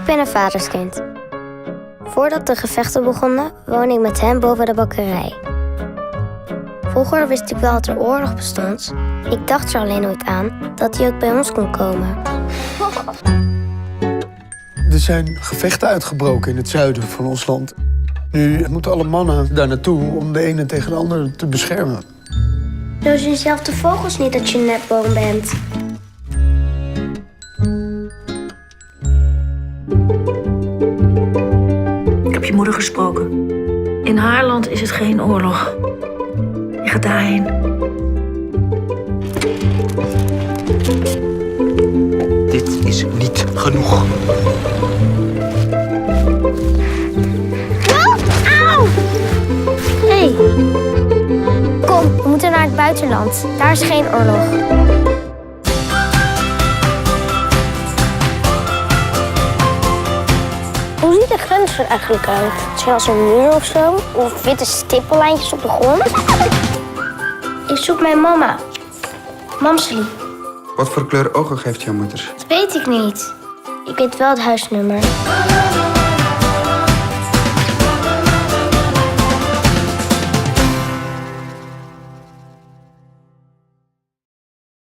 ben een vaderskind. Voordat de gevechten begonnen, woonde ik met hem boven de bakkerij. Vroeger wist ik wel dat er oorlog bestond. Ik dacht er alleen nooit aan dat hij ook bij ons kon komen. Er zijn gevechten uitgebroken in het zuiden van ons land. Nu moeten alle mannen daar naartoe om de ene tegen de andere te beschermen. Zo zien zelf de vogels niet dat je een nepboom bent. Ik heb je moeder gesproken. In haar land is het geen oorlog. Je gaat daarheen. Dit is niet genoeg. Auw! Hey. Kom, we moeten naar het buitenland. Daar is geen oorlog. Hoe ziet de grens er eigenlijk uit? Zoals een muur of zo? Of witte stippenlijntjes op de grond? Ik zoek mijn mama. Mamslie. Wat voor kleur ogen geeft jouw moeder? Dat weet ik niet. Ik weet wel het huisnummer.